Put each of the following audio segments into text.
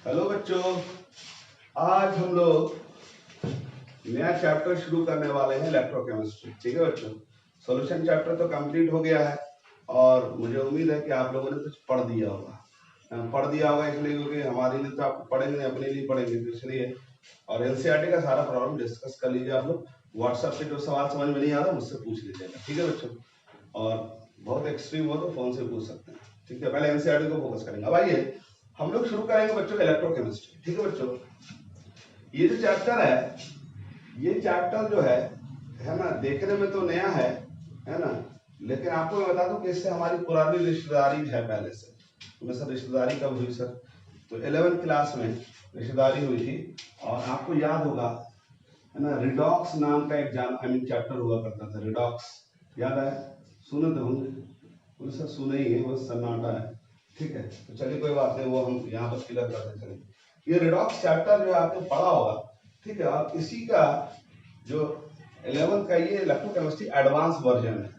Hello बच्चों, आज हम लोग नया चैप्टर शुरू करने वाले हैं इलेक्ट्रोकेमिस्ट्री। ठीक है बच्चों, सॉल्यूशन चैप्टर तो कंप्लीट हो गया है और मुझे उम्मीद है कि आप लोगों ने कुछ पढ़ दिया होगा इसलिए क्योंकि हमारे लिए तो आप पढ़ेंगे नहीं, अपने लिए पढ़ेंगे तो इसलिए। और एनसीईआरटी का सारा प्रॉब्लम डिस्कस कर लीजिए आप लोग। व्हाट्सएप पे जो सवाल समझ में नहीं आ रहा मुझसे पूछ लीजिएगा, ठीक है बच्चों। और बहुत एक्सट्रीम हो तो फोन से पूछ सकते हैं, ठीक है। पहले एनसीईआरटी को फोकस करेंगे। अब आइए हम लोग शुरू करेंगे बच्चों इलेक्ट्रोकेमिस्ट्री, ठीक है बच्चों। ये जो चैप्टर है, ये चैप्टर जो है ना, देखने में तो नया है ना, लेकिन आपको मैं बता दूं कि इससे हमारी पुरानी रिश्तेदारी है पहले से। तो सर रिश्तेदारी कब हुई सर? तो 11th क्लास में रिश्तेदारी हुई थी। और आपको याद होगा है ना, रिडॉक्स नाम का एक चैप्टर हुआ करता था। रिडॉक्स याद है? सुने तो होंगे सर, सुने ही है, वो सन्नाटा है, ठीक है। तो चलिए कोई बात नहीं, वो हम यहाँ पर क्लियर करते चलेंगे। ये रिडॉक्स चैप्टर जो आपने पढ़ा होगा, ठीक है। और इसी का जो 11th का ये इलेक्ट्रोकेमिस्ट्री एडवांस वर्जन है,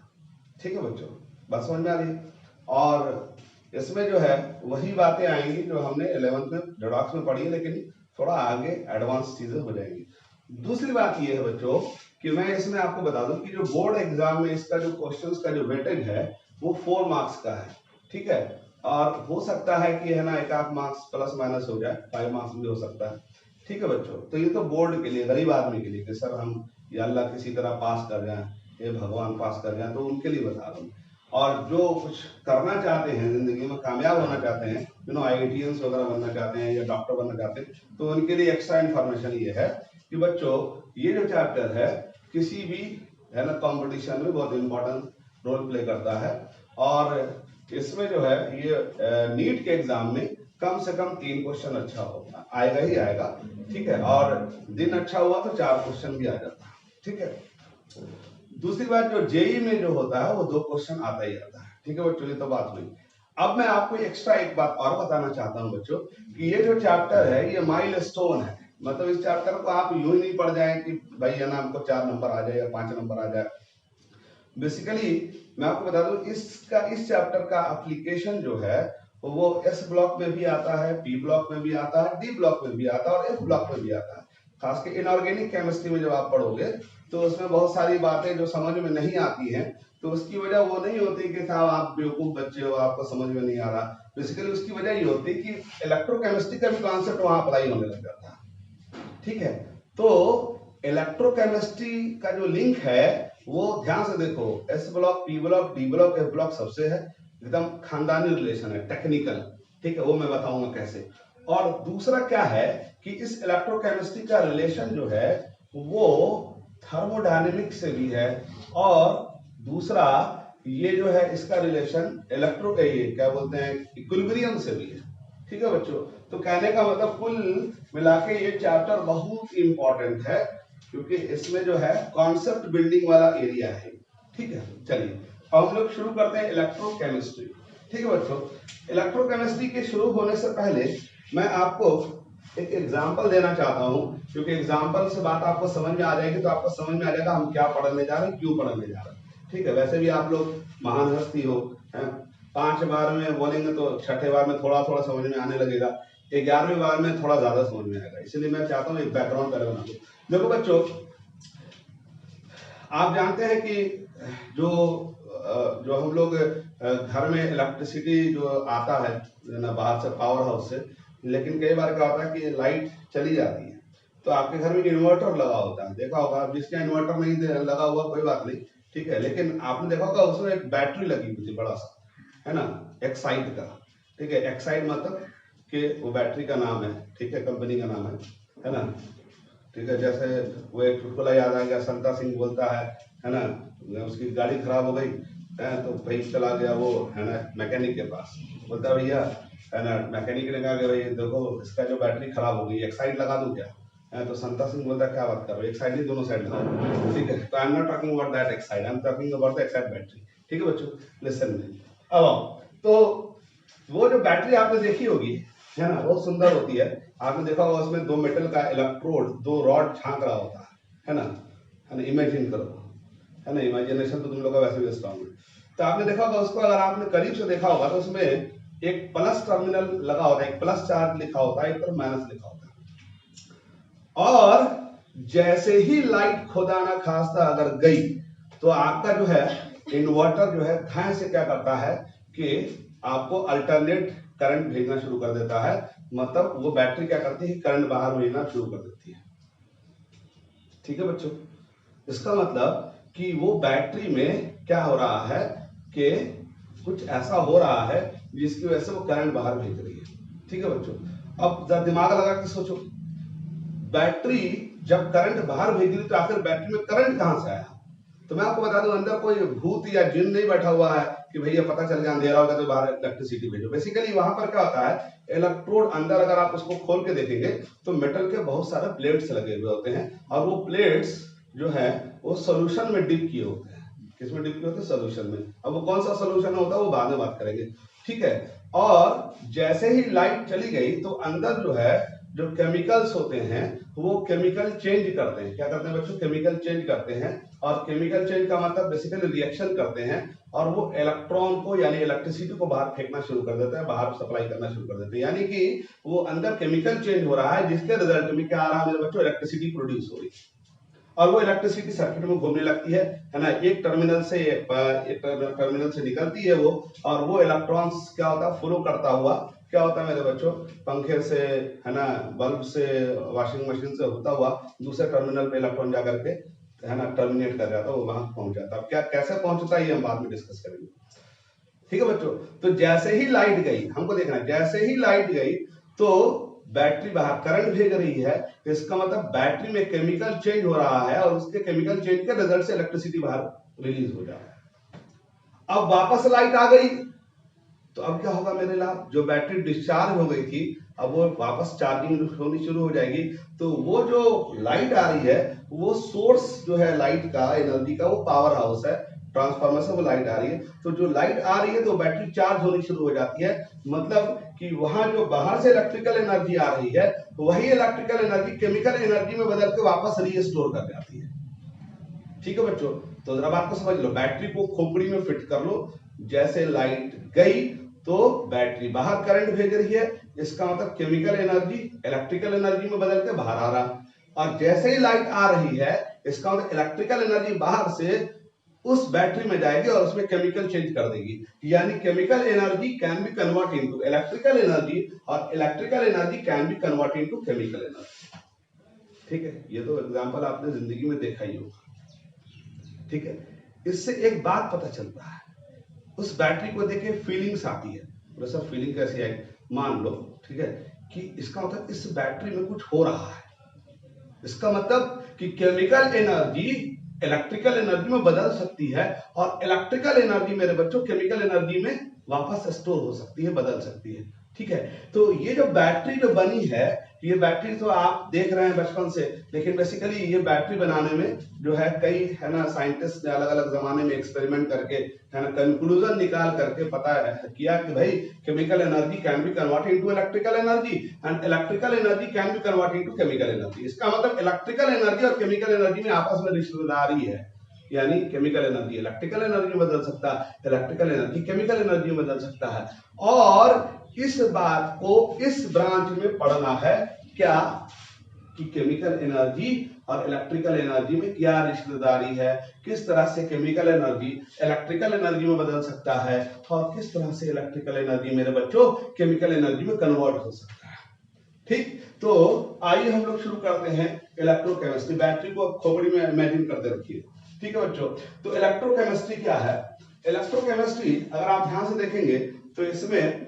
ठीक है बच्चों। बात समझ में आ रही है? और इसमें जो है वही बातें आएंगी जो हमने 11th में रिडॉक्स में पढ़ी है, लेकिन थोड़ा आगे एडवांस चीजें हो जाएंगी। दूसरी बात ये है बच्चों कि मैं इसमें आपको बता दूं कि जो बोर्ड एग्जाम में इसका जो क्वेश्चंस का जो वेटेज है वो 4 मार्क्स का है, ठीक है। और हो सकता है कि है ना, एक आध मार्क्स प्लस माइनस हो जाए, 5 मार्क्स भी हो सकता है, ठीक है बच्चों। तो ये तो बोर्ड के लिए, गरीब आदमी के लिए कि सर हम या अल्लाह किसी तरह पास कर जाए, ये भगवान पास कर जाए, तो उनके लिए बता रहा हूँ। और जो कुछ करना चाहते हैं जिंदगी में, कामयाब होना चाहते हैं, IITians वगैरह बनना चाहते हैं या डॉक्टर बनना चाहते हैं, तो उनके लिए एक्स्ट्रा इन्फॉर्मेशन ये है कि बच्चों ये जो चैप्टर है किसी भी है ना कंपटीशन में बहुत इंपॉर्टेंट रोल प्ले करता है। और इसमें जो है ये नीट के एग्जाम में कम से कम 3 क्वेश्चन अच्छा होगा, आएगा ही आएगा, ठीक है। और दिन अच्छा हुआ तो 4 क्वेश्चन भी आ जाता है, ठीक है। दूसरी बात, जो जेई में जो होता है वो 2 क्वेश्चन आता ही आता है, ठीक है बच्चों। ये तो बात हुई। अब मैं आपको एक्स्ट्रा एक बात और बताना चाहता हूं बच्चों कि ये जो चैप्टर है ये माइलस्टोन है। मतलब इस चैप्टर को आप यूं ही नहीं पढ़ जाए कि भाई है ना हमको 4 नंबर आ जाए या 5 नंबर आ जाए। बेसिकली मैं आपको बता दूं इस चैप्टर का एप्लीकेशन जो है वो एस ब्लॉक में भी आता है, पी ब्लॉक में भी आता है, डी ब्लॉक में भी आता है और एफ ब्लॉक में भी आता है। खास के इनऑर्गेनिक केमिस्ट्री में जब आप पढ़ोगे तो उसमें बहुत सारी बातें जो समझ में नहीं आती हैं, तो उसकी वजह वो नहीं होती कि साहब आप बेवकूफ बच्चे हो, आपको समझ में नहीं आ रहा। बेसिकली उसकी वजह ये होती है कि इलेक्ट्रोकेमिस्ट्री का भी कॉन्सेप्ट वहां अप्लाई होने लग जाता है, ठीक है। तो इलेक्ट्रोकेमिस्ट्री का जो लिंक है वो ध्यान से देखो, S block, P block, D block, F block सबसे है एकदम खानदानी रिलेशन है, टेक्निकल, ठीक है। वो मैं बताऊंगा कैसे। और दूसरा क्या है कि इस इलेक्ट्रोकेमिस्ट्री का रिलेशन जो है वो थर्मोडायनेमिक से भी है। और दूसरा ये जो है इसका रिलेशन ये क्या बोलते हैं, इक्विलिब्रियम से भी है, ठीक है बच्चों। तो कहने का मतलब कुल मिला के ये चैप्टर बहुत इंपॉर्टेंट है क्योंकि इसमें जो है कॉन्सेप्ट बिल्डिंग वाला एरिया है, ठीक है। चलिए अब हम लोग शुरू करते हैं इलेक्ट्रोकेमिस्ट्री, ठीक है बच्चों। इलेक्ट्रोकेमिस्ट्री के शुरू होने से पहले मैं आपको एक एग्जांपल देना चाहता हूं, क्योंकि एग्जांपल से बात आपको समझ में आ जाएगी, तो आपको समझ में आ जाएगा हम क्या पढ़ने जा रहे हैं, क्यों पढ़ने जा रहे हैं, ठीक है। वैसे भी आप लोग महान हस्ती हो, 5 बार में बोलेंगे तो 6ठे बार में थोड़ा थोड़ा समझ में आने लगेगा, 11वीं बार में थोड़ा ज्यादा समझ में आएगा। इसलिए मैं चाहता हूँ एक बैकग्राउंड पहले बना दूं। देखो बच्चों, आप जानते हैं कि जो जो हम लोग घर में इलेक्ट्रिसिटी जो आता है ना बाहर से, पावर हाउस से, लेकिन कई बार क्या होता है कि लाइट चली जाती है, तो आपके घर में इन्वर्टर लगा होता है, देखा होगा। जिसका इन्वर्टर नहीं लगा हुआ कोई बात नहीं, ठीक है, लेकिन आपने देखा होगा उसमें एक बैटरी लगी हुई थी, बड़ा सा, है ना, एक्साइड का, ठीक है। एक्साइड मतलब कि वो बैटरी का नाम है, ठीक है, कंपनी का नाम है ना, ठीक है। जैसे वो एक चुटकुला याद आ गया, संता सिंह बोलता है ना, उसकी गाड़ी खराब हो गई है तो भाई चला गया वो है ना मैकेनिक के पास, बोलता भैया है ना, मैकेनिक ने कहा कि भाई देखो इसका जो बैटरी खराब हो गई, एक साइड लगा दूं क्या? है तो संता सिंह बोलता क्या बात कर रहे हो, एक साइड नहीं दोनों साइड लगाओ, ठीक है। तो I am not talking about that Exide, I am talking about the Exide battery, ठीक है बच्चों। लिसन में अब तो वो जो बैटरी आपने देखी होगी है ना, बहुत सुंदर होती है। आपने देखा होगा उसमें 2 मेटल का इलेक्ट्रोड, 2 रॉड झांक रहा होता है ना, इमेजिन करो, है ना, इमेजिनेशन तो तुम लोग का वैसे भी स्ट्रॉन्ग है। तो आपने देखा होगा उसको, अगर आपने करीब से देखा होगा तो उसमें एक प्लस टर्मिनल लगा होता है, एक प्लस चार्ज लिखा होता है, एक तरफ माइनस लिखा होता है। और जैसे ही लाइट खुदा ना खास्ता अगर गई तो आपका जो है इन्वर्टर जो है धाए से क्या करता है कि आपको अल्टरनेट करंट भेजना शुरू कर देता है। मतलब वो बैटरी क्या करती है, करंट बाहर भेजना शुरू कर देती है। ठीक है बच्चों, इसका मतलब कि वो बैटरी में क्या हो रहा है कि कुछ ऐसा हो रहा है जिसकी वजह से वो करंट बाहर भेज रही है। ठीक है बच्चों, अब जरा दिमाग लगा के सोचो, बैटरी जब करंट बाहर भेज रही तो आखिर बैटरी में करंट कहां से आया? तो मैं आपको बता दूं, अंदर कोई भूत या जिन नहीं बैठा हुआ है कि भैया पता चल गया अंधेरा होगा तो बाहर इलेक्ट्रिसिटी भेजो। बेसिकली वहां पर क्या होता है, इलेक्ट्रोड अंदर अगर आप उसको खोल के देखेंगे तो मेटल के बहुत सारे प्लेट्स लगे हुए होते हैं और वो प्लेट्स जो है वो सोल्यूशन में डिप किए होते हैं। किसमें डिप किए होते हैं? सोल्यूशन में। अब वो कौन सा सोल्यूशन होता है वो बाद में बात करेंगे। ठीक है, और जैसे ही लाइट चली गई तो अंदर जो है जो केमिकल्स होते हैं वो केमिकल चेंज करते हैं। क्या करते हैं बच्चों? केमिकल चेंज करते हैं। और केमिकल चेंज का मतलब बेसिकली रिएक्शन करते हैं और वो इलेक्ट्रॉन को यानी इलेक्ट्रिसिटी को बाहर फेंकना शुरू कर देते हैं, बाहर सप्लाई करना शुरू कर देते हैं। यानी कि वो अंदर केमिकल चेंज हो रहा है जिसके रिजल्ट में क्या आ रहा है मेरे बच्चों? इलेक्ट्रिसिटी प्रोड्यूस हो रही है और वो इलेक्ट्रिसिटी सर्किट में घूमने लगती है ना। एक टर्मिनल से निकलती है वो, और वो इलेक्ट्रॉन्स क्या होता है, फ्लो करता हुआ क्या होता है मेरे बच्चों, पंखे से है ना, बल्ब से, वॉशिंग मशीन से होता हुआ दूसरे टर्मिनल पे इलेक्ट्रॉन जाकर के है ना टर्मिनेट कर जाता है, वो वहां पहुंच जाता है। अब क्या कैसे पहुंचता है ये हम बाद में डिस्कस करेंगे। ठीक है बच्चों, तो जैसे ही लाइट गई, हमको देखना है जैसे ही लाइट गई तो बैटरी बाहर करंट भेज रही है। इसका मतलब बैटरी में केमिकल चेंज हो रहा है और उसके केमिकल चेंज के रिजल्ट से इलेक्ट्रिसिटी बाहर रिलीज हो जा रहा है। अब वापस लाइट आ गई तो अब क्या होगा मेरे लाभ, जो बैटरी डिस्चार्ज हो गई थी अब वो वापस चार्जिंग होनी शुरू हो जाएगी। तो वो जो लाइट आ रही है वो सोर्स जो है लाइट का, एनर्जी का, वो पावर हाउस है, ट्रांसफार्मर से वो लाइट आ रही है। तो जो लाइट आ रही है तो बैटरी चार्ज होनी शुरू हो जाती है। मतलब कि वहां जो बाहर से इलेक्ट्रिकल एनर्जी आ रही है वही इलेक्ट्रिकल एनर्जी केमिकल एनर्जी में बदल के वापस रीस्टोर कर जाती है। ठीक है बच्चों, तो जरा बात को समझ लो, बैटरी को खोपड़ी में फिट कर लो। जैसे लाइट गई तो बैटरी बाहर करंट भेज रही है, इसका मतलब केमिकल एनर्जी इलेक्ट्रिकल एनर्जी में बदल के बाहर आ रहा। और जैसे ही लाइट आ रही है इसका मतलब इलेक्ट्रिकल एनर्जी बाहर से उस बैटरी में जाएगी और उसमें केमिकल चेंज कर देगी। यानी chemical energy can be convert into electrical energy और electrical energy can be convert into chemical energy. ठीक है, ये तो एग्जांपल आपने जिंदगी में देखा ही होगा। ठीक है, इससे एक बात पता चलता है, उस बैटरी को देखे फीलिंग्स आती है। बोले सर फीलिंग कैसी आई? मान लो ठीक है कि इसका मतलब इस बैटरी में कुछ हो रहा है, इसका मतलब कि केमिकल एनर्जी इलेक्ट्रिकल एनर्जी में बदल सकती है और इलेक्ट्रिकल एनर्जी मेरे बच्चों केमिकल एनर्जी में वापस स्टोर हो सकती है, बदल सकती है। ठीक है, तो ये जो बैटरी जो बनी है, ये बैटरी तो आप देख रहे हैं बचपन से, लेकिन बेसिकली ये बैटरी बनाने में जो है कई है ना साइंटिस्ट ने अलग अलग जमाने में एक्सपेरिमेंट करके है ना कंक्लूजन निकाल करके पता है किया कि भाई chemical energy can be converted into electrical energy and electrical energy can be converted into chemical energy. इसका मतलब इलेक्ट्रिकल एनर्जी और केमिकल एनर्जी में आपस में रिश्तेदारी है। यानी केमिकल एनर्जी इलेक्ट्रिकल एनर्जी में बदल सकता है, इलेक्ट्रिकल एनर्जी केमिकल एनर्जी में बदल सकता है। और इस बात को इस ब्रांच में पढ़ना है क्या कि केमिकल एनर्जी और इलेक्ट्रिकल एनर्जी में क्या रिश्तेदारी है, किस तरह से केमिकल एनर्जी इलेक्ट्रिकल एनर्जी में बदल सकता है और किस तरह से इलेक्ट्रिकल एनर्जी मेरे बच्चों केमिकल एनर्जी में कन्वर्ट हो सकता है। ठीक, तो आइए हम लोग शुरू करते हैं इलेक्ट्रोकेमिस्ट्री। बैटरी को खोपड़ी में इमेजिन करते रखिए। ठीक है बच्चों, तो इलेक्ट्रोकेमिस्ट्री क्या है? इलेक्ट्रोकेमिस्ट्री अगर आप ध्यान से देखेंगे तो इसमें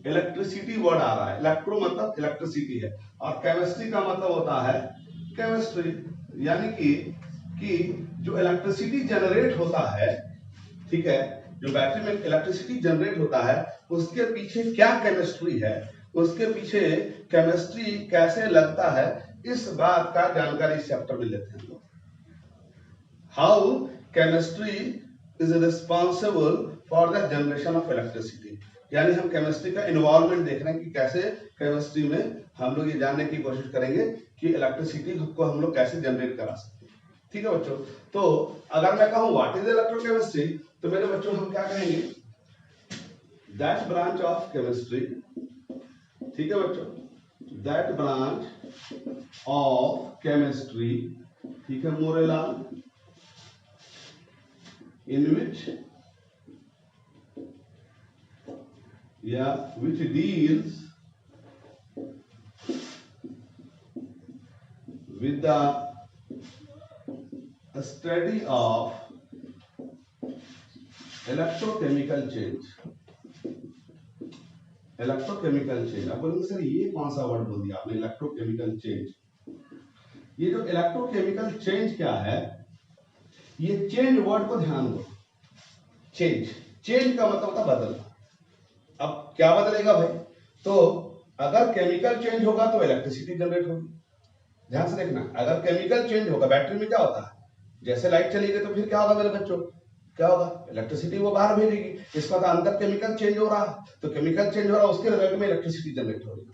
इलेक्ट्रिसिटी वर्ड आ रहा है। इलेक्ट्रो मतलब इलेक्ट्रिसिटी है और केमिस्ट्री का मतलब होता है केमिस्ट्री, यानी कि जो इलेक्ट्रिसिटी जनरेट होता है, ठीक है, जो बैटरी में इलेक्ट्रिसिटी जनरेट होता है उसके पीछे क्या केमिस्ट्री है, उसके पीछे केमिस्ट्री कैसे लगता है, इस बात का जानकारी इस चैप्टर में लेते हैं हम लोग। How chemistry is responsible for the generation of electricity, यानी हम केमिस्ट्री का इन्वॉल्वमेंट देख रहे हैं कि कैसे केमिस्ट्री में हम लोग ये जानने की कोशिश करेंगे कि इलेक्ट्रिसिटी को हम लोग कैसे जनरेट करा सकते हैं। ठीक है बच्चों, तो अगर मैं कहूं व्हाट इज इलेक्ट्रोकेमिस्ट्री तो मेरे बच्चों हम क्या कहेंगे, दैट ब्रांच ऑफ केमिस्ट्री, ठीक है बच्चों, दैट ब्रांच ऑफ केमिस्ट्री, ठीक है मोरेलाल, इन विच या which deals with the study of electrochemical change. Electrochemical change, आप बोलेंगे सर ये कौन सा वर्ड बोल दिया आपने, इलेक्ट्रोकेमिकल चेंज। ये जो इलेक्ट्रोकेमिकल चेंज क्या है, ये चेंज वर्ड को ध्यान दो। चेंज, चेंज का मतलब होता बदलना। अब क्या बदलेगा भाई, तो अगर केमिकल चेंज होगा तो इलेक्ट्रिसिटी जनरेट होगी। ध्यान से देखना, अगर केमिकल चेंज होगा, बैटरी में क्या होता है, जैसे लाइट चली गई तो फिर क्या होगा मेरे बच्चों, क्या होगा, इलेक्ट्रिसिटी वो बाहर भेजेगी। इसका मतलब अंदर केमिकल चेंज हो रहा है, तो केमिकल चेंज हो रहा है, उसके रिजल्ट में इलेक्ट्रिसिटी जनरेट हो रही है।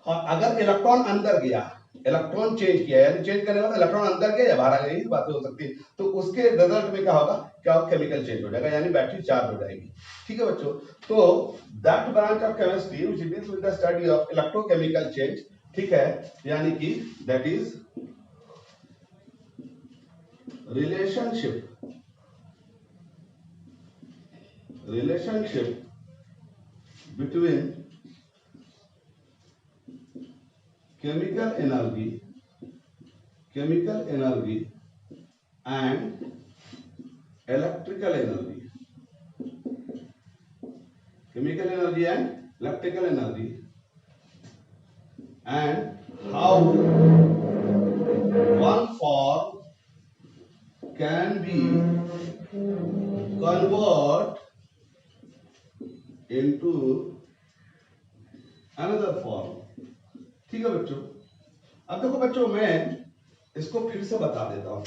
और अगर इलेक्ट्रॉन अंदर गया, इलेक्ट्रॉन चेंज किया, यानी चेंज करने का इलेक्ट्रॉन अंदर गया या बाहर आ गया, ये बातें हो सकती है, तो उसके रिजल्ट में क्या होगा, क्या केमिकल चेंज हो जाएगा, यानी बैटरी चार्ज हो जाएगी। ठीक है बच्चों, तो that branch of chemistry which deals with the study of electrochemical change, ठीक है, यानी कि that is relationship between chemical energy and electrical energy, chemical energy and electrical energy, and how one form can be convert into another form। ठीक है बच्चों, अब देखो बच्चों मैं इसको फिर से बता देता हूं,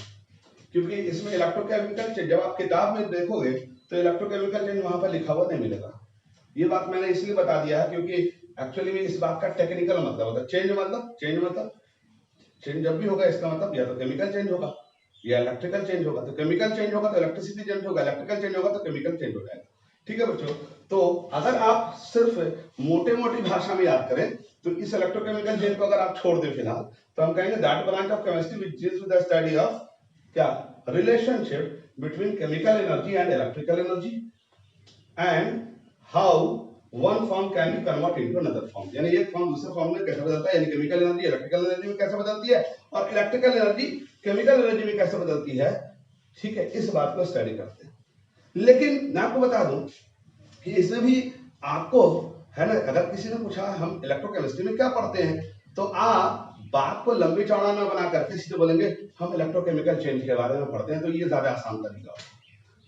क्योंकि इसमें इलेक्ट्रोकेमिकल चेंज जब आप किताब में देखोगे तो इलेक्ट्रोकेमिकल चेंज वहां पर लिखा हुआ नहीं मिलेगा। ये बात मैंने इसलिए बता दिया है क्योंकि एक्चुअली में इस बात का टेक्निकल मतलब होता है। चेंज जब भी होगा इसका मतलब या तो केमिकल चेंज होगा या इलेक्ट्रिकल चेंज होगा। तो केमिकल चेंज होगा तो इलेक्ट्रिसिटी चेंज होगा, इलेक्ट्रिकल चेंज होगा तो केमिकल चेंज हो जाएगा। ठीक है बच्चों, तो अगर आप सिर्फ मोटे मोटी भाषा में याद करें तो इस इलेक्ट्रोकेमिकल चेंज को अगर आप छोड़ दें फिलहाल, तो हम कहेंगे that branch of chemistry which deals with the study of क्या, relationship between chemical energy and electrical energy and how one form can be convert into another form, यानी एक फॉर्म दूसरे फॉर्म में कैसे बदलता है, यानी केमिकल एनर्जी इलेक्ट्रिकल एनर्जी में कैसे बदलती है और इलेक्ट्रिकल एनर्जी केमिकल एनर्जी में कैसे बदलती है। ठीक है, इस बात को स्टडी करते हैं। लेकिन मैं आपको बता दूं कि इसमें भी आपको है ना, अगर किसी ने पूछा हम इलेक्ट्रोकेमिस्ट्री में क्या पढ़ते हैं, तो आप बात को लंबी चौड़ा ना बना करके सीधे बोलेंगे हम इलेक्ट्रोकेमिकल चेंज के बारे में पढ़ते हैं, तो ये ज्यादा आसान तरीका होगा।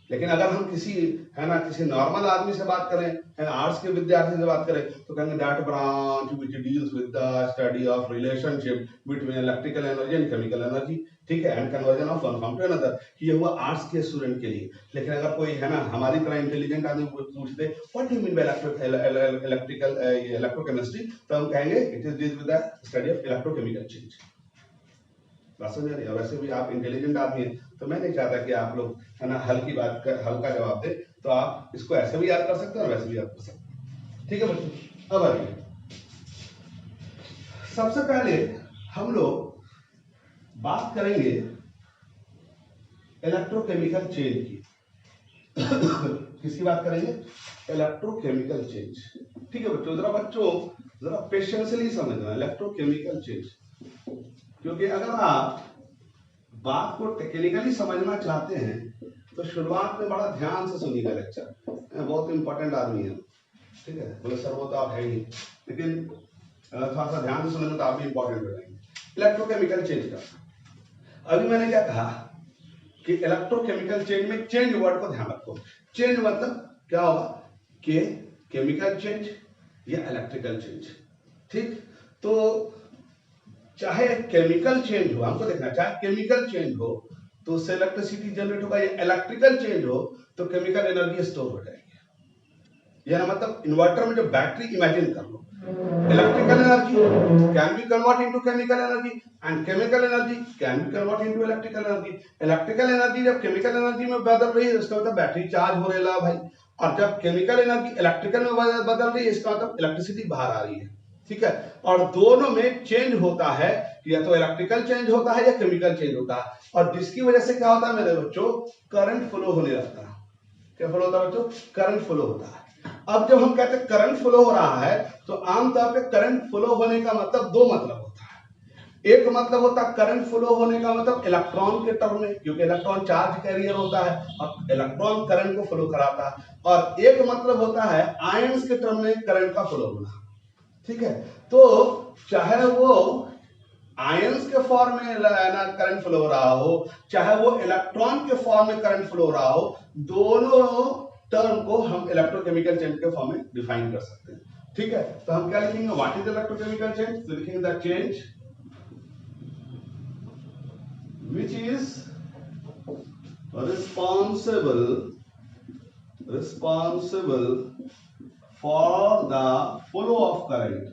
लेकिन अगर हम किसी है ना किसी नॉर्मल आदमी से बात करें, है ना आर्ट्स के विद्यार्थी से बात करें, तो कहेंगे that branch which deals with the study of relationship between electrical energy and chemical energy, ठीक है, and conversion of one form to another. ये हुआ आर्ट्स के स्टूडेंट के लिए। लेकिन अगर कोई है ना हमारी तरह इंटेलिजेंट आदमी पूछ दे what do you mean by electrochemistry, तो हम कहेंगे it is deals with the study of electrochemical change. वैसे भी आप इंटेलिजेंट आदमी हैं, तो मैं नहीं चाहता कि आप लोग है ना हल्का जवाब दे, तो आप इसको ऐसे भी याद कर सकते हैं और वैसे भी याद कर सकते हैं। ठीक है बच्चों, अब आइए सबसे पहले हम लोग बात करेंगे इलेक्ट्रोकेमिकल चेंज की। किसकी बात करेंगे, इलेक्ट्रोकेमिकल चेंज। ठीक है बच्चों, जरा पेशेंसली समझना इलेक्ट्रोकेमिकल चेंज, क्योंकि अगर आप बात को टेक्निकली समझना चाहते हैं तो शुरुआत में बड़ा ध्यान से सुनिएगा लेक्चर, बहुत इंपॉर्टेंट आदमी है। ठीक है, बोले सर वो तो आप है ही, लेकिन थोड़ा सा ध्यान से सुनेंगे तो आप भी इंपॉर्टेंट हो जाएंगे। इलेक्ट्रोकेमिकल चेंज का अभी मैंने क्या कहा कि इलेक्ट्रोकेमिकल चेंज में चेंज वर्ड को ध्यान रखो। चेंज मतलब क्या होगा कि केमिकल चेंज या इलेक्ट्रिकल चेंज। ठीक, तो चाहे केमिकल चेंज हो, हमको देखना चाहे केमिकल चेंज हो तो उससे इलेक्ट्रिसिटी जनरेट होगा, या इलेक्ट्रिकल चेंज हो तो केमिकल एनर्जी स्टोर हो जाएगी। यानी मतलब इन्वर्टर में जो बैटरी इमेजिन कर लो, electrical energy can be convert into chemical energy and chemical energy can be convert into electrical energy. Electrical energy जब केमिकल एनर्जी में बदल रही है उसका मतलब बैटरी चार्ज हो रहा है भाई, और जब केमिकल एनर्जी इलेक्ट्रिकल में बदल रही है, इसका मतलब इलेक्ट्रिसिटी बाहर आ रही है, ठीक है। और दोनों में चेंज होता है, या तो इलेक्ट्रिकल चेंज होता है या केमिकल चेंज होता है, और जिसकी वजह से क्या होता है मेरे बच्चों, करंट फ्लो होने लगता है। क्या फ्लो होता है बच्चों? करंट फ्लो होता है। अब जब हम कहते हैं करंट फ्लो हो रहा है, तो आमतौर पे करंट फ्लो होने का मतलब दो मतलब होता है। एक मतलब होता है करंट फ्लो होने का मतलब इलेक्ट्रॉन के टर्म में, क्योंकि इलेक्ट्रॉन चार्ज कैरियर होता है और इलेक्ट्रॉन करंट को फ्लो कराता है, और एक मतलब होता है आयंस के टर्म में करंट का फ्लो होना, ठीक है। तो चाहे वो आयंस के फॉर्म में करंट फ्लो हो रहा हो, चाहे वो इलेक्ट्रॉन के फॉर्म में करंट फ्लो हो रहा हो, दोनों टर्म को हम इलेक्ट्रोकेमिकल चेंज के फॉर्म में डिफाइन कर सकते हैं, ठीक है। तो हम क्या लिखेंगे, व्हाट इज इलेक्ट्रोकेमिकल चेंज? तो लिखेंगे the change which is responsible for the flow of current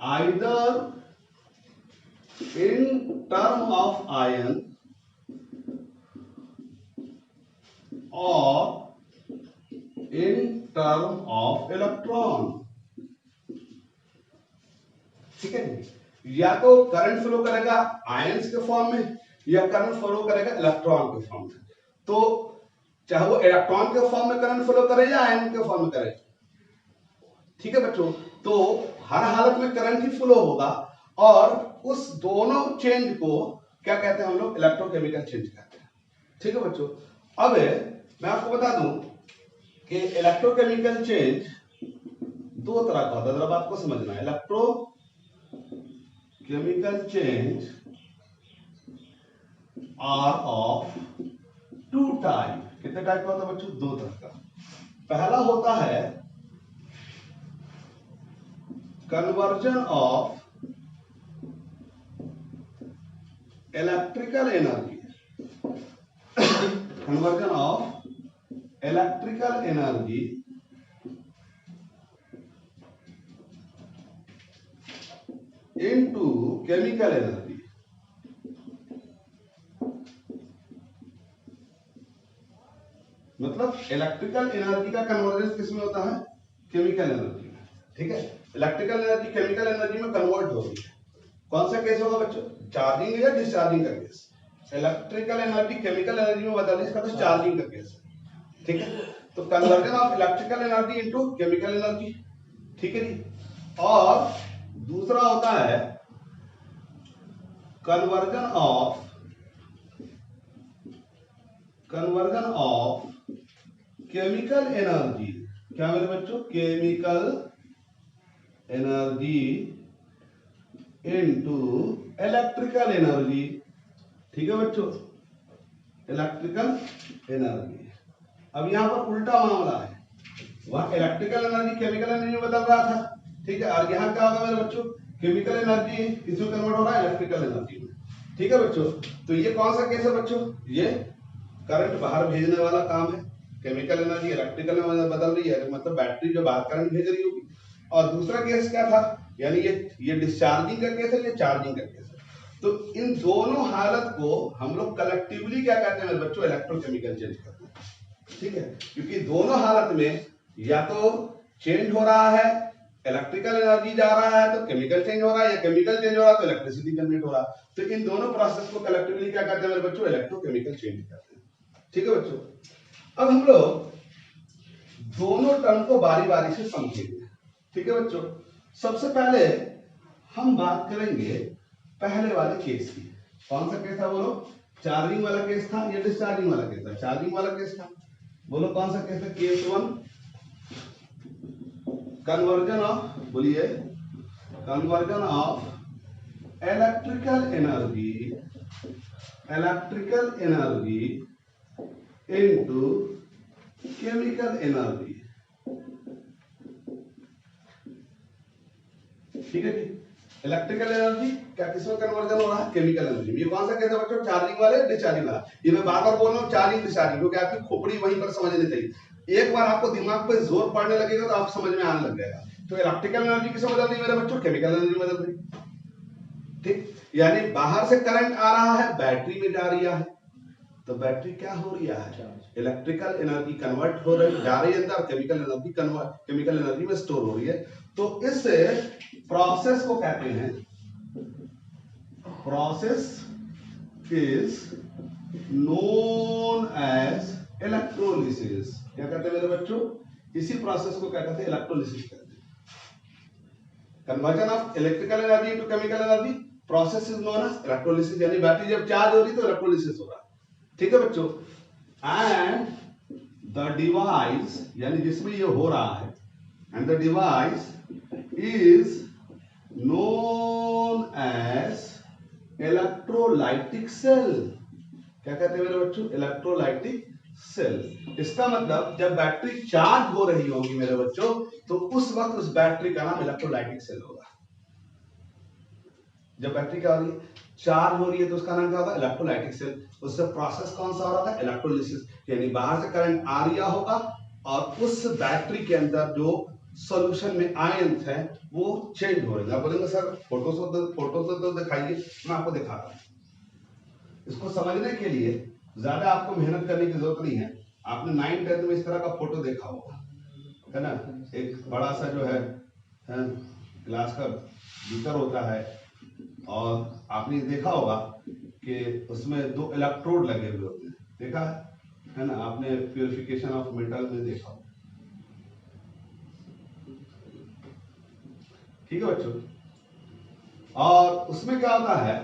either in term of ion or in term of electron, ठीक है। या तो करंट फ्लो करेगा आयंस के फॉर्म में, या करंट फ्लो करेगा इलेक्ट्रॉन के फॉर्म में। तो चाहे वो इलेक्ट्रॉन के फॉर्म में करंट फ्लो करे या आयन के फॉर्म में करे, ठीक है बच्चों। तो हर हालत में करंट ही फ्लो होगा, और उस दोनों चेंज को क्या कहते हैं हम लोग, इलेक्ट्रोकेमिकल चेंज कहते हैं, ठीक है बच्चों। अब मैं आपको बता दूं कि इलेक्ट्रोकेमिकल चेंज दो तरह का होता है, जरा बात को समझना है। Electrochemical change are of two type. कितने टाइप का होता है बच्चों? दो तरह का। पहला होता है conversion of electrical energy, conversion of electrical energy into chemical energy. मतलब इलेक्ट्रिकल एनर्जी का कन्वर्जेंस किसमें होता है? केमिकल एनर्जी में, ठीक है। इलेक्ट्रिकल एनर्जी केमिकल एनर्जी में कन्वर्ट हो रही है। कौन सा केस होगा बच्चों? चार्जिंग या डिस्चार्जिंग का case. Electrical energy chemical energy में बदलने इसका तो चार्जिंग का केस है, ठीक है। तो conversion of electrical energy into chemical energy, ठीक है जी। और दूसरा होता है कन्वर्जन ऑफ केमिकल एनर्जी। क्या मेरे बच्चों? Chemical energy into electrical energy, ठीक है बच्चों, इलेक्ट्रिकल एनर्जी। अब यहां पर उल्टा मामला है, वहां इलेक्ट्रिकल एनर्जी केमिकल एनर्जी में बदल रहा था, ठीक है। और यहां क्या होगा मेरे बच्चों? केमिकल एनर्जी किसमें कन्वर्ट हो रहा है? इलेक्ट्रिकल एनर्जी में, ठीक है बच्चों। तो ये कौन सा केस है बच्चों? ये करंट बाहर भेजने वाला काम है। केमिकल एनर्जी इलेक्ट्रिकल में बदल रही है, मतलब बैटरी जो बाहर करंट भेज रही होगी। और दूसरा केस क्या था? यानी ये डिस्चार्जिंग का केस है, ये चार्जिंग का केस है। तो इन दोनों हालत को हम लोग कलेक्टिवली क्या कहते हैं मेरे बच्चों? इलेक्ट्रोकेमिकल चेंज कहते हैं, ठीक है। क्योंकि दोनों हालत में या तो चेंज हो रहा है, इलेक्ट्रिकल एनर्जी जा रहा है तो केमिकल चेंज हो रहा है, या केमिकल चेंज हो रहा है तो इलेक्ट्रिसिटी जनरेट हो रहा है। तो इन दोनों प्रोसेस को कलेक्टिवली क्या कहते हैं मेरे बच्चों? इलेक्ट्रोकेमिकल चेंज कहते हैं, ठीक है बच्चों। अब हम लोग दोनों टर्म को बारी बारी से समझेंगे, ठीक है बच्चों। सबसे पहले हम बात करेंगे पहले वाले केस की। कौन सा केस था बोलो? चार्जिंग वाला केस था या डिस्चार्जिंग वाला केस था? चार्जिंग वाला केस था। बोलो कौन सा केस था? केस 1, कन्वर्जन ऑफ, बोलिए, conversion of electrical energy into chemical energy, ठीक है जी। इलेक्ट्रिकल एनर्जी क्या किसमें कन्वर्जन हो रहा है? केमिकल एनर्जी में। ये कौन सा केस है बच्चों? चार्जिंग वाले, डिस्चार्जिंग वाला। ये मैं बार बार बोल रहा हूँ चार्जिंग डिस्चार्जिंग, क्योंकि आपकी खोपड़ी वहीं पर समझनी चाहिए। एक बार आपको दिमाग पे जोर पड़ने लगेगा तो आप समझ में आने लग जाएगा। तो इलेक्ट्रिकल एनर्जी किसमें बदल रही है मेरे बच्चों? केमिकल एनर्जी में बदल रही। ठीक, यानी बाहर से करंट आ रहा है, बैटरी में जा रहा है, तो बैटरी क्या हो रही है, इलेक्ट्रिकल एनर्जी कन्वर्ट हो रही जा रही है अंदर, केमिकल एनर्जी में स्टोर हो रही है। तो इस प्रोसेस को कहते हैं, process is known as electrolysis. क्या कहते हैं मेरे बच्चों, इसी प्रोसेस को क्या कहते हैं, इलेक्ट्रोलिसिस कहते हैं। Conversion of electrical energy to chemical energy, process is known as electrolysis. यानी बैटरी जब चार्ज हो रही तो इलेक्ट्रोलिसिस हो रहा है, ठीक है बच्चों। एंड द डिवाइस, यानी जिसमें ये हो रहा है, and the device is known as electrolytic cell. क्या कहते हैं मेरे बच्चों, इलेक्ट्रोलाइटिक सेल। इसका मतलब जब बैटरी चार्ज हो रही होगी मेरे बच्चों, तो उस वक्त उस बैटरी का नाम इलेक्ट्रोलाइटिक सेल होगा। जब बैटरी क्या हो रही है, चार्ज हो रही है, तो उसका नाम क्या होगा, इलेक्ट्रोलाइटिक सेल। उससे प्रोसेस कौन सा हो रहा था, इलेक्ट्रोलिसिस। यानी बाहर से करंट आ रहा होगा और उस बैटरी के अंदर जो सॉल्यूशन में आयन है वो चेंज हो रहे हैं। आप बोलेंगे सर फोटो से तो दिखाइए, मैं आपको दिखाता हूं। इसको समझने के लिए ज्यादा आपको मेहनत करने की जरूरत नहीं है। आपने 9th-10th में इस तरह का फोटो देखा होगा, है ना, एक बड़ा सा जो है ग्लास का बीकर होता है, और आपने देखा होगा कि उसमें 2 इलेक्ट्रोड लगे हुए होते हैं, देखा है ना, आपने प्यूरिफिकेशन ऑफ मेटल में देखा होगा, ठीक है बच्चों। और उसमें क्या होता है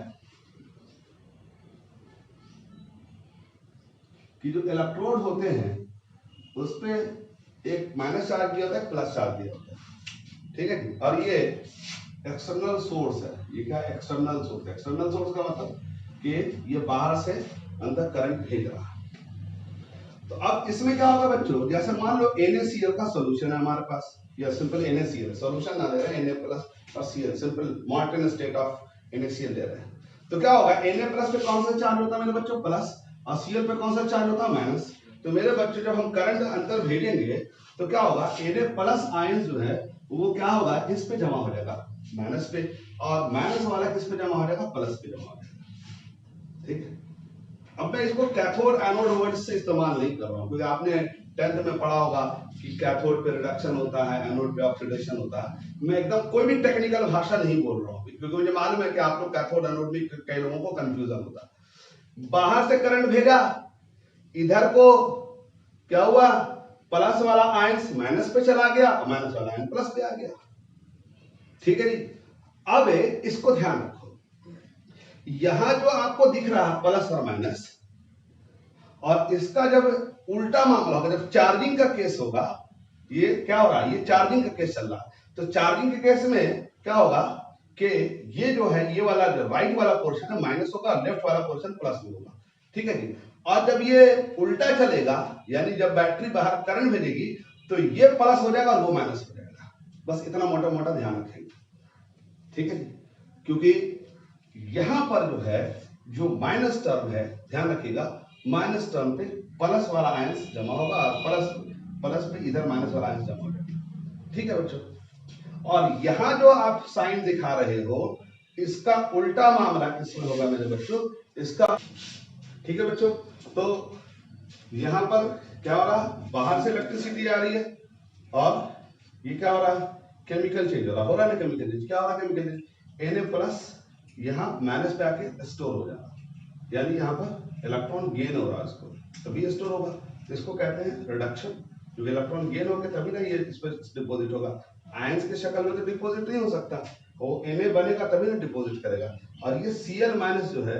कि जो इलेक्ट्रोड होते हैं उस पे एक माइनस चार्ज दिया होता है, प्लस चार्ज दिया होता है, ठीक है जी। और ये एक्सटर्नल सोर्स है, ये क्या है, एक्सटर्नल सोर्स। एक्सटर्नल सोर्स का मतलब कि ये बाहर से अंदर करंट भेज रहा है। तो अब इसमें क्या होगा बच्चों, जैसे मान लो NaCl का सॉल्यूशन है हमारे पास, या सिंपल NaCl सॉल्यूशन ना दे रहे हैं, Na+ और Cl, simple molten state of NaCl दे रहे हैं। तो क्या होगा, Na+ पे कौन सा चार्ज होता है मेरे बच्चों, प्लस, और Cl पे कौन सा चार्ज होता है, माइनस। तो मेरे बच्चों जब हम करंट अंदर भेजेंगे तो क्या होगा, Na+ आयन जो है वो क्या होगा, इस पे जमा हो जाएगा, माइनस पे, और माइनस वाला किस पे जमा हो जाएगा, प्लस पे जमा हो जाएगा, ठीक है। अब मैं इसको कैथोड एनोड वर्ड से इस्तेमाल नहीं कर रहा हूं, क्योंकि आपने 10th में पढ़ा होगा कि कैथोड पे रिडक्शन होता है, एनोड पे ऑक्सीडेशन होता है। मैं एकदम कोई भी टेक्निकल भाषा नहीं बोल रहा हूं, क्योंकि मुझे मालूम है कि आप लोग कैथोड एनोड में कई लोगों को कंफ्यूजन होता है। बाहर से करंट भेजा, इधर को क्या हुआ, प्लस वाला आयन माइनस पे चला गया, माइनस वाला आयन प्लस पे आ गया, ठीक है जी। अब इसको ध्यान रखो, यहां जो आपको दिख रहा है प्लस और माइनस, और इसका जब उल्टा मामला होगा, जब चार्जिंग का केस होगा, ये क्या हो रहा है, ये चार्जिंग का केस चल रहा है, तो चार्जिंग के केस में क्या होगा कि ये जो है, ये वाला जो राइट वाला पोर्शन है माइनस होगा, और लेफ्ट वाला पोर्शन प्लस में होगा, ठीक है जी। और जब ये उल्टा चलेगा, यानी जब बैटरी बाहर करंट भेजेगी, तो ये प्लस हो जाएगा और वो माइनस हो जाएगा। बस इतना मोटा मोटा ध्यान रखेंगे, ठीक है जी। क्योंकि यहां पर जो है, जो माइनस टर्म है, ध्यान रखिएगा, माइनस टर्म पे प्लस वाला आयंस जमा होगा, और प्लस पे इधर माइनस वाला आयंस जमा होगा, ठीक है बच्चों। और यहां जो आप साइन दिखा रहे हो, इसका उल्टा मामला किसमें होगा मेरे बच्चों, इसका, ठीक है बच्चों। तो यहां पर क्या हो रहा, बाहर से इलेक्ट्रिसिटी आ रही है, और ये क्या हो रहा है, केमिकल चेंज हो रहा है ना, केमिकल चेंज क्या हो रहा है, केमिकल चेंज, Na+ यहां माइनस पे आके स्टोर हो जाएगा, यानी यहां पर इलेक्ट्रॉन गेन हो रहा है, इसको तभी स्टोर होगा। इसको कहते हैं रिडक्शन, क्योंकि इलेक्ट्रॉन गेन होगा तभी ना ये इस पर डिपॉजिट होगा। आयंस के शक्ल में तो डिपॉजिट नहीं हो सकता, वो Na बनेगा तभी ना डिपॉजिट करेगा, और ये Cl- जो है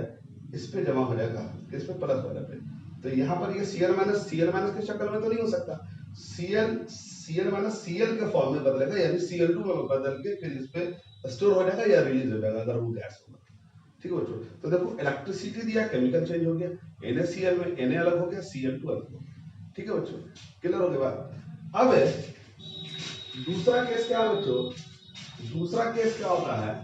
इस पे जमा हो जाएगा, इस पे प्लस वाले पे। तो यहाँ पर ये Cl- के शक्ल में तो नहीं हो सकता, Cl- के फॉर्म में बदलेगा, यानी Cl2 में बदल के फिर इस पे स्टोर हो जाएगा या रिलीज हो जाएगा, अगर वो गैस होगा, ठीक है बच्चों। तो देखो इलेक्ट्रिसिटी दिया, केमिकल चेंज हो गया, NaCl में Na अलग हो गया, Cl2 अलग हो गया, ठीक है बच्चों, क्लियर हो गया बात। अब दूसरा केस क्या है बच्चों, दूसरा केस क्या होता है,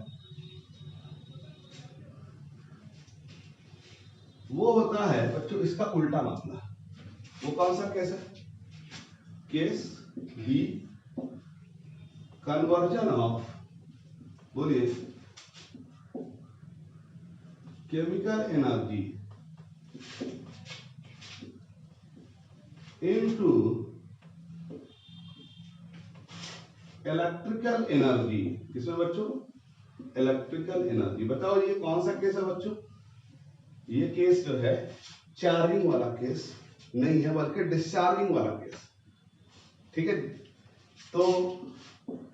वो होता है बच्चों इसका उल्टा मामला। वो कौन सा केस है, केस बी, कन्वर्जन ऑफ, बोलिए, chemical energy into electrical energy. किसमें बच्चों? Electrical energy. बताओ ये कौन सा केस है बच्चों? ये केस जो है चार्जिंग वाला केस नहीं है, बल्कि डिस्चार्जिंग वाला केस। ठीक है, तो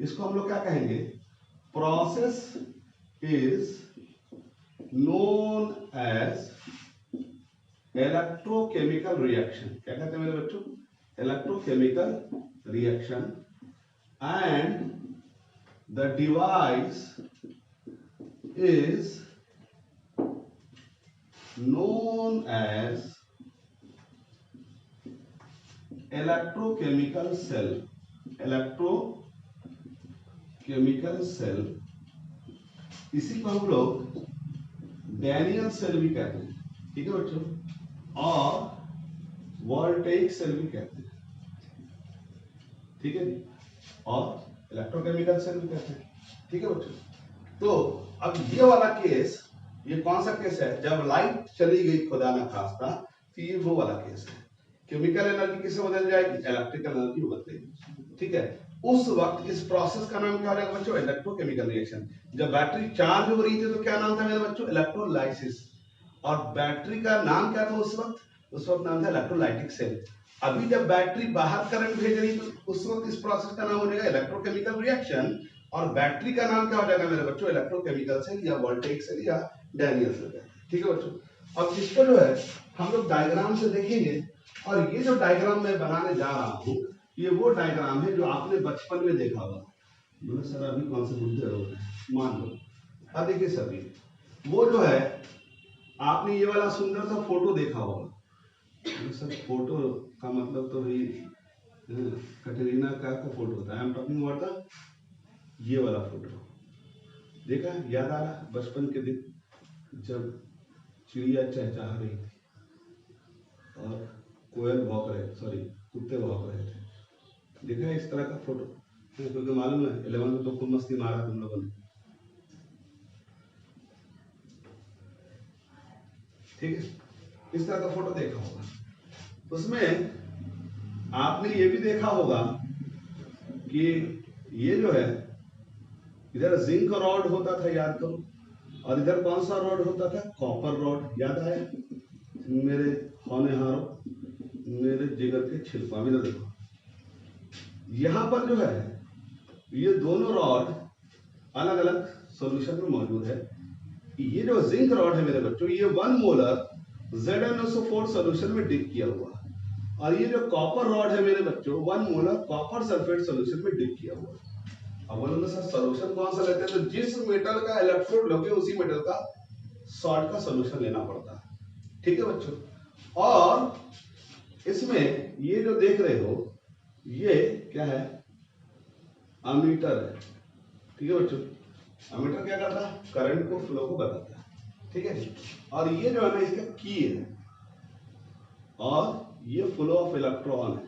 इसको हम लोग क्या कहेंगे? Process is known as electrochemical reaction. क्या कहते हैं मेरे बच्चों? Electrochemical reaction. And the device is known as electrochemical cell। Electrochemical cell, इसी को हम लोग डैनियल सेल भी कहते हैं। ठीक है बच्चों, और वोल्टेइक सेल भी कहते हैं। ठीक है, और इलेक्ट्रोकेमिकल सेल भी कहते हैं। ठीक है बच्चों, तो अब ये वाला केस, ये कौन सा केस है? जब लाइट चली गई खुदा ना खास्ता, तो ये वो वाला केस है। केमिकल एनर्जी किससे बदल जाएगी? इलेक्ट्रिकल एनर्जी बदलेगी। ठीक है, उस वक्त इस प्रोसेस का नाम क्या हो जाएगा बच्चों? Electrochemical reaction. जब बैटरी चार्ज हो रही थी तो क्या नाम था मेरे बच्चों? इलेक्ट्रोलाइसिस। और बैटरी का नाम क्या था उस वक्त? उस वक्त नाम था इलेक्ट्रोलाइटिक सेल। अभी जब बैटरी बाहर करंट भेज रही तो उस वक्त इस प्रोसेस का नाम हो जाएगा इलेक्ट्रोकेमिकल रिएक्शन, और बैटरी का नाम क्या हो जाएगा मेरे बच्चों? इलेक्ट्रोकेमिकल सेल या वोल्टेइक सेल या डैनियल सेल। ठीक है बच्चों, अब इसको जो है हम लोग डायग्राम से देखेंगे, और ये जो डायग्राम मैं बनाने जा रहा हूँ, ये वो डायग्राम है जो आपने बचपन में देखा होगा। बोले सर अभी कौन से बुद्धे हो गए? मान लो, अब देखिए सर, वो जो है आपने ये वाला सुंदर सा फोटो देखा होगा। सर फोटो का मतलब तो भाई कैटरीना कैफ का फोटो होता है। I am talking about the ये वाला फोटो। देखा? याद आ रहा बचपन के दिन जब चिड़िया चहचहा रही थी और कोयल भौंक रहे, सॉरी कुत्ते भौंक रहे थे। देखा इस तरह का फोटो? क्योंकि मालूम है 11 में तो खूब मस्ती मारा तुम लोगों ने। ठीक है, इस तरह का फोटो देखा होगा। उसमें आपने ये भी देखा होगा कि ये जो है इधर जिंक रॉड होता था, याद करो, और इधर कौन सा रॉड होता था? Copper rod. याद आया मेरे होनेहारों, मेरे जिगर के छिलका? भी देखो यहां पर जो है ये दोनों रॉड अलग अलग सॉल्यूशन में मौजूद है। ये जो जिंक रॉड है मेरे बच्चों, ये 1 मोलर ZnSO4 सॉल्यूशन में डिप किया हुआ, और ये जो कॉपर रॉड है मेरे बच्चों 1 मोलर कॉपर सल्फेट सॉल्यूशन में डिप किया हुआ। अब बोलोगे सर सॉल्यूशन कौन सा लेते हैं? तो जिस मेटल का इलेक्ट्रोड लोगे उसी मेटल का सॉल्ट का सॉल्यूशन लेना पड़ता है। ठीक है बच्चों, और इसमें ये जो देख रहे हो ये क्या है? अमीटर है। ठीक है बच्चों, अमीटर क्या करता है? करंट को, फ्लो को बताता है। ठीक है, और ये जो है ना इसका की है, और ये फ्लो ऑफ इलेक्ट्रॉन है।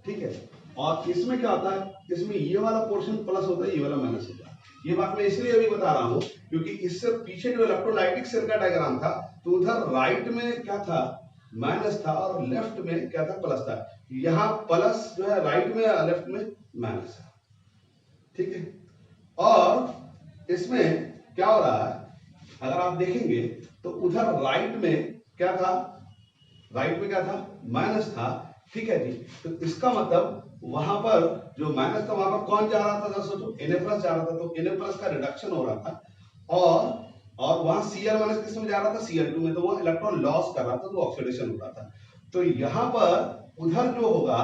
ठीक है, और इसमें क्या होता है? इसमें ये वाला पोर्शन प्लस होता है, ये वाला माइनस होता है। ये बात मैं इसलिए अभी बता रहा हूं क्योंकि इससे पीछे जो इलेक्ट्रोलाइटिक सेल का डायग्राम था, तो उधर राइट में क्या था? माइनस था, और लेफ्ट में क्या था? प्लस था। यहाँ प्लस जो है राइट में, लेफ्ट में माइनस है। ठीक है, और इसमें क्या हो रहा है? अगर आप देखेंगे तो उधर राइट में क्या था? राइट में क्या था? माइनस था। ठीक है जी, तो इसका मतलब वहां पर जो माइनस था वहां पर कौन जा रहा था? सोचो, Na प्लस जा रहा था, तो Na प्लस का रिडक्शन हो रहा था, और वहां Cl माइनस किस में जा रहा था? Cl2 में, तो वो इलेक्ट्रॉन लॉस कर रहा था, तो ऑक्सीडेशन हो रहा था। तो यहां पर उधर जो होगा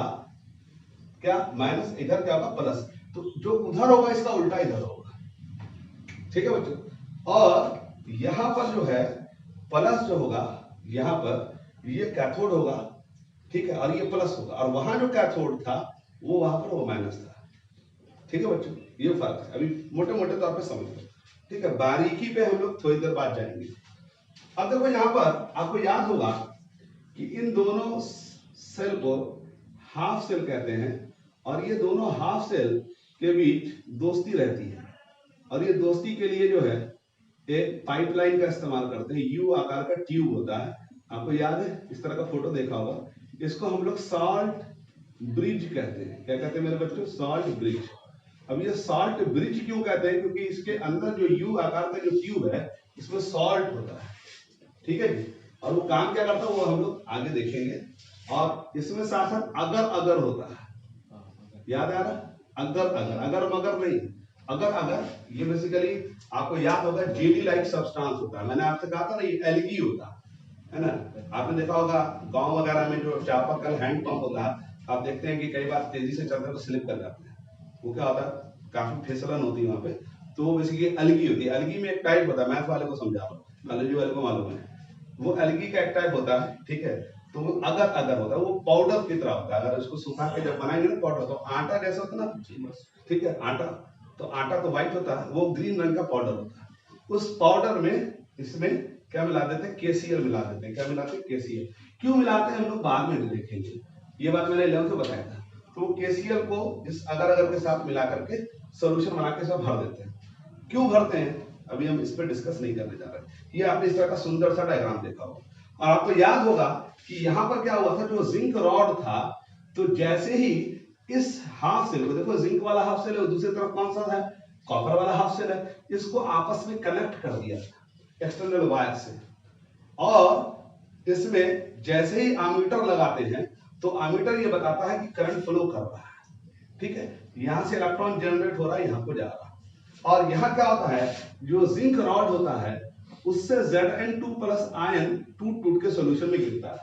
क्या? माइनस, इधर क्या होगा? प्लस। तो जो उधर होगा इसका उल्टा इधर होगा। ठीक है बच्चों, और यहां पर जो है प्लस जो होगा, यहां पर ये कैथोड होगा। ठीक है, और ये प्लस होगा, और वहां जो कैथोड था वो वहां पर वो माइनस था। ठीक है बच्चों, ये फर्क है। अभी मोटे मोटे तौर पे समझ लो। ठीक है, बारीकी पे हम लोग थोड़ी देर बाद जाएंगे। अब देखो यहां पर आपको याद होगा कि इन दोनों सेल को हाफ सेल कहते हैं, और ये दोनों हाफ सेल के बीच दोस्ती रहती है, और ये दोस्ती के लिए जो है एक पाइपलाइन का इस्तेमाल करते हैं। यू आकार का ट्यूब होता है, आपको याद है, इस तरह का फोटो देखा होगा। इसको हम लोग सॉल्ट ब्रिज कहते हैं। क्या कहते हैं मेरे बच्चों? Salt bridge. अब ये सॉल्ट ब्रिज क्यों कहते हैं? क्योंकि इसके अंदर जो यू आकार का जो ट्यूब है इसमें सॉल्ट होता है, ठीक है जी। और वो काम क्या करता है वो हम लोग आगे देखेंगे। और इसमें साथ साथ अगर अगर होता है, याद आ रहा? अगर अगर, अगर मगर नहीं, अगर अगर। ये बेसिकली आपको याद होगा जेली लाइक सब्सटेंस होता है। मैंने आपसे कहा था ना ये एल्गी होता है ना। आपने देखा होगा गांव वगैरह में जो चापाकल हैंड पंप होता है, आप देखते हैं कि कई बार तेजी से चलते हैं तो स्लिप कर जाते हैं। वो क्या होता है? काफी फिसलन होती है वहां पे, तो वो बेसिकली एल्गी होती है। एल्गी में एक टाइप होता है, मैथ वाले को समझा रहा हूँ, बायोलॉजी वाले को मालूम है। वो एल्गी का एक टाइप होता है, ठीक है। तो वो अगर अगर होता है, वो पाउडर की तरह होता है। अगर उसको सुखा के जब बनाएंगे ना पाउडर, तो आटा जैसा होता है ना, ठीक है, आटा तो व्हाइट होता है, वो ग्रीन रंग का पाउडर होता है। उस पाउडर में इसमें क्या मिला देते हैं? KCl मिला देते हैं। क्या मिलाते हैं? KCl। क्यों मिलाते हैं हम लोग बाद में देखेंगे, ये बात मैंने 11th में बताया था। तो KCl को इस अगर अगर के साथ मिला करके सोल्यूशन बना के सब भर देते हैं। क्यों भरते हैं अभी हम इस पर डिस्कस नहीं करने जा रहे। ये आपने इस तरह का सुंदर सा डायग्राम देखा होगा, और आपको याद होगा कि यहाँ पर क्या हुआ था, जो जिंक रॉड था, तो जैसे ही इस हाफ सेल को देखो, जिंक वाला हाफ सेल है, दूसरी तरफ कौन सा है? कॉपर वाला हाफ सेल है। इसको आपस में कनेक्ट कर दिया एक्सटर्नल वायर से, और इसमें जैसे ही एमीटर लगाते हैं तो एमीटर ये बताता है कि करंट फ्लो कर रहा है, ठीक है। यहां से इलेक्ट्रॉन जनरेट हो रहा है, यहां को जा रहा है। और यहां क्या होता है, जो जिंक रॉड होता है उससे Zn2 प्लस आयन टूट टूट के सॉल्यूशन में गिरता है।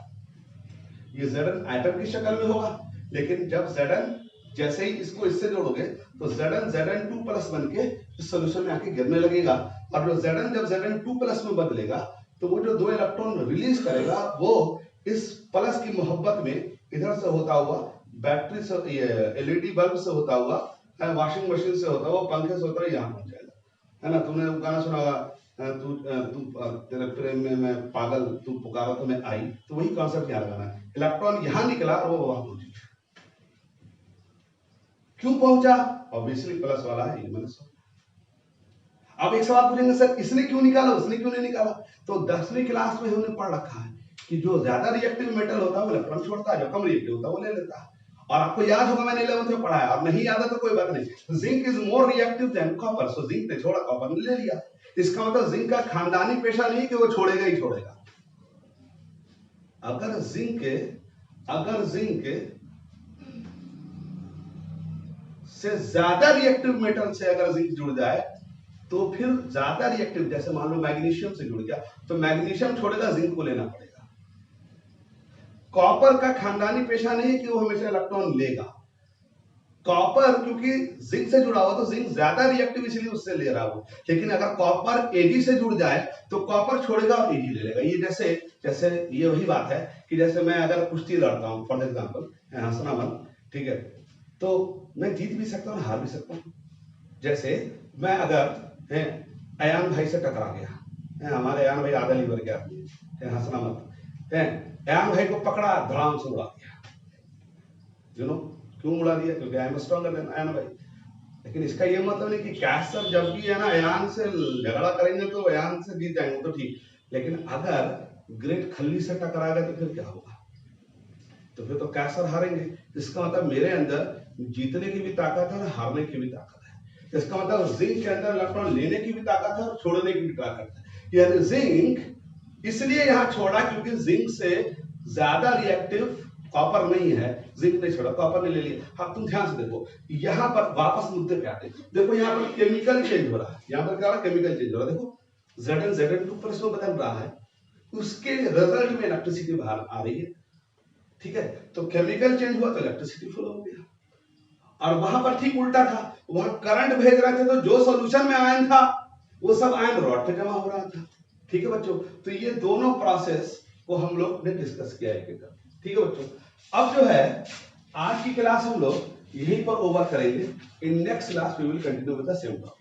ये Zn एटम की शक्ल में होगा, लेकिन जब Zn जैसे ही इसको इससे जोड़ोगे तो Zn2 प्लस बन के इस सॉल्यूशन में आके गिरने लगेगा। और जो Zn जब Zn2 प्लस में बदलेगा तो वो जो 2 इलेक्ट्रॉन रिलीज करेगा वो इस प्लस की मोहब्बत में इधर से होता हुआ बैटरी से, LED बल्ब से होता हुआ, वॉशिंग मशीन से होता हुआ, पंखे से होता हुआ यहाँ पहुंच जाएगा, है ना। तुमने वो गाना सुना होगा, तू तेरे प्रेम में मैं पागल, तू पुकारा तो मैं आई। तो वही कॉन्सेप्ट यहाँ लगाना है। इलेक्ट्रॉन यहां निकला और वो वहां पहुंच गया। क्यों पहुंचा? ऑब्वियसली प्लस वाला है, ये मैंने सुना। अब एक सवाल पूछेंगे, सर इसने क्यों निकाला, उसने क्यों नहीं निकाला? तो 10वीं क्लास में हमने पढ़ रखा है कि जो ज्यादा रिएक्टिव मेटल होता है वो इलेक्ट्रॉन छोड़ता है, जो कम रिएक्टिव होता है वो ले लेता है। और आपको याद होगा मैंने 11th में पढ़ाया, और नहीं याद है तो कोई बात नहीं। Zinc is more reactive than copper, so zinc ने छोड़ा, कॉपर ने ले लिया। इसका मतलब जिंक का खानदानी पेशा नहीं कि वो छोड़ेगा ही छोड़ेगा। अगर जिंक से ज्यादा रिएक्टिव मेटल से अगर जिंक जुड़ जाए तो फिर ज्यादा रिएक्टिव, जैसे मान लो मैग्नीशियम से जुड़ गया तो मैग्नीशियम छोड़ेगा, जिंक को लेना पड़ेगा। कॉपर का खानदानी पेशा नहीं कि वो हमेशा इलेक्ट्रॉन लेगा। कॉपर क्योंकि जिंक से जुड़ा हुआ तो जिंक ज्यादा रिएक्टिव इसलिए उससे ले रहा हो। लेकिन अगर कॉपर Ag से जुड़ जाए तो कॉपर छोड़ेगा और Ag ले लेगा। ये जैसे ये वही बात है कि जैसे मैं अगर कुश्ती लड़ता हूं, फॉर एग्जाम्पल, हंसना मत, ठीक है, तो मैं जीत भी सकता हूं, हार भी सकता हूं। जैसे मैं अगर अयान भाई से टकरा गया, हमारे अयान भाई आधा लीवर के आदमी है, हंसना मत, अयान भाई को पकड़ा, धड़ाम से उड़ा दिया, यू नो क्यों उड़ा दिया? क्योंकि I am stronger than Ayan भाई। लेकिन इसका ये मतलब नहीं कि कैश सर जब भी है ना अयान से झगड़ा करेंगे तो अयान से जीत जाएंगे, तो ठीक। लेकिन अगर ग्रेट खल्ली से टकरा गए तो फिर क्या होगा? तो फिर तो कैश सर हारेंगे। इसका मतलब मेरे अंदर जीतने की भी ताकत है और हारने की भी ताकत है। इसका मतलब जिंक के अंदर इलेक्ट्रॉन लेने की भी ताकत है और छोड़ने की भी ताकत है। यानी जिंक इसलिए यहां छोड़ा क्योंकि जिंक से ज्यादा रिएक्टिव कॉपर नहीं है, जिंक ने छोड़ा, कॉपर ने ले लिया। हाँ तुम ध्यान से देखो, यहां पर वापस मुद्दे पे आते हैं। देखो यहां पर केमिकल चेंज हो रहा है, यहां पर क्या हो रहा है? केमिकल चेंज हो रहा है। देखो Zn पर इसमें बदल रहा है, उसके रिजल्ट में इलेक्ट्रिसिटी बाहर आ रही है, ठीक है। तो केमिकल चेंज हुआ तो इलेक्ट्रिसिटी फ्लो हो गया। और वहां पर ठीक उल्टा था, वहां करंट भेज रहे थे तो जो सॉल्यूशन में आयन था वो सब आयन रॉड पे जमा हो रहा था, ठीक है बच्चों। तो ये दोनों प्रोसेस को हम लोग ने डिस्कस किया है, ठीक है बच्चों। अब जो है आज की क्लास हम लोग यहीं पर ओवर करेंगे। In next class we will continue with the same topic.